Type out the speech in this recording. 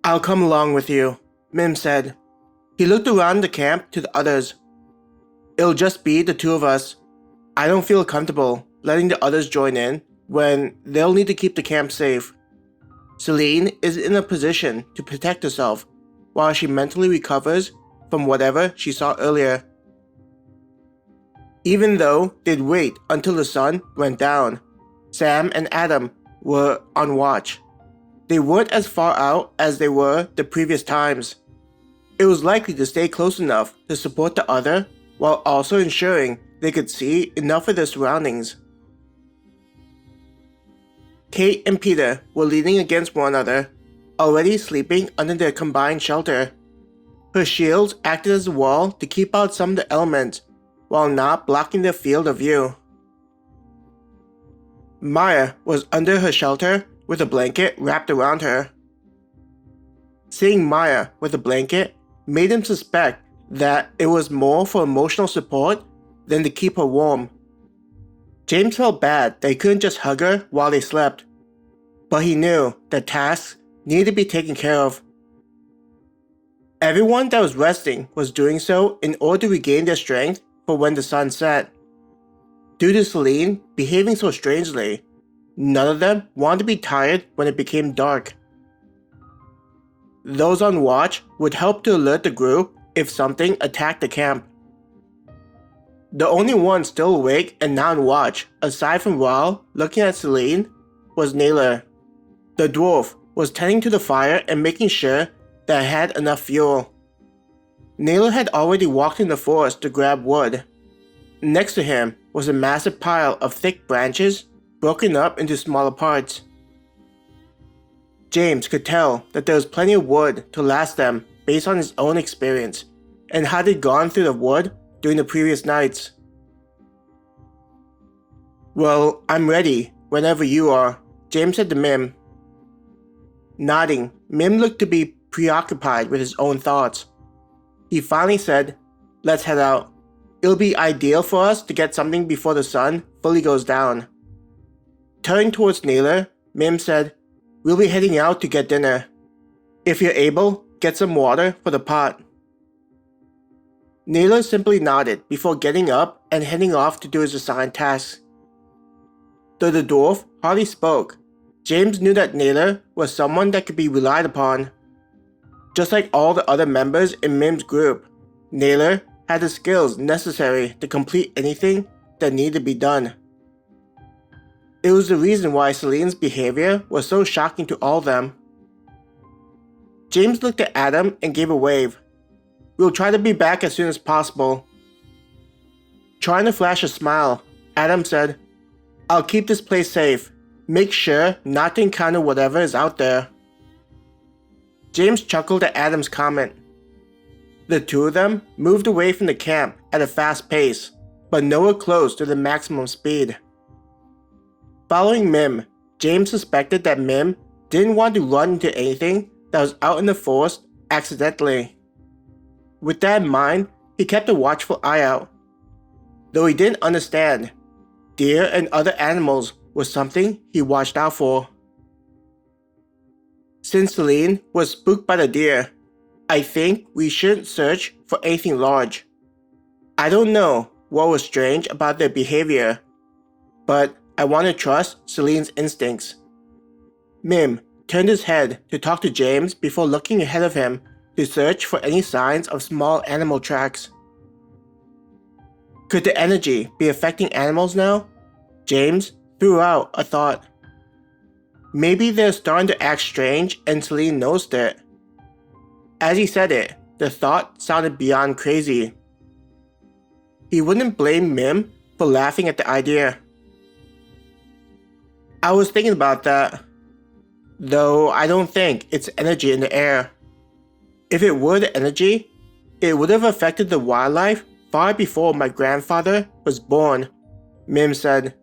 I'll come along with you, Mim said. He looked around the camp to the others. It'll just be the two of us. I don't feel comfortable letting the others join in when they'll need to keep the camp safe. Celine is in a position to protect herself while she mentally recovers from whatever she saw earlier. Even though they'd wait until the sun went down, Sam and Adam were on watch. They weren't as far out as they were the previous times. It was likely to stay close enough to support the other while also ensuring they could see enough of their surroundings. Kate and Peter were leaning against one another, already sleeping under their combined shelter. Her shields acted as a wall to keep out some of the elements, while not blocking their field of view. Maya was under her shelter with a blanket wrapped around her. Seeing Maya with a blanket made him suspect that it was more for emotional support than to keep her warm. James felt bad that he couldn't just hug her while they slept, but he knew that tasks needed to be taken care of. Everyone that was resting was doing so in order to regain their strength for when the sun set. Due to Celine behaving so strangely, none of them wanted to be tired when it became dark. Those on watch would help to alert the group if something attacked the camp. The only one still awake and not on watch, aside from Raul looking at Celine, was Naylor. The dwarf was tending to the fire and making sure that it had enough fuel. Naylor had already walked in the forest to grab wood. Next to him was a massive pile of thick branches broken up into smaller parts. James could tell that there was plenty of wood to last them based on his own experience and how they'd gone through the wood during the previous nights. Well, I'm ready whenever you are, James said to Mim. Nodding, Mim looked to be preoccupied with his own thoughts. He finally said, "Let's head out. It'll be ideal for us to get something before the sun fully goes down." Turning towards Naylor, Mim said, "We'll be heading out to get dinner. If you're able, get some water for the pot." Naylor simply nodded before getting up and heading off to do his assigned tasks. Though the dwarf hardly spoke, James knew that Naylor was someone that could be relied upon. Just like all the other members in Mim's group, Naylor had the skills necessary to complete anything that needed to be done. It was the reason why Celine's behavior was so shocking to all of them. James looked at Adam and gave a wave. "We'll try to be back as soon as possible." Trying to flash a smile, Adam said, "I'll keep this place safe. Make sure not to encounter whatever is out there." James chuckled at Adam's comment. The two of them moved away from the camp at a fast pace, but nowhere close to the maximum speed. Following Mim, James suspected that Mim didn't want to run into anything that was out in the forest accidentally. With that in mind, he kept a watchful eye out. Though he didn't understand, deer and other animals was something he watched out for. Since Celine was spooked by the deer, I think we shouldn't search for anything large. I don't know what was strange about their behavior, but I want to trust Celine's instincts. Mim turned his head to talk to James before looking ahead of him to search for any signs of small animal tracks. Could the energy be affecting animals now? James threw out a thought. Maybe they're starting to act strange and Celine noticed it. As he said it, the thought sounded beyond crazy. He wouldn't blame Mim for laughing at the idea. I was thinking about that, though I don't think it's energy in the air. If it were the energy, it would have affected the wildlife far before my grandfather was born, Mim said.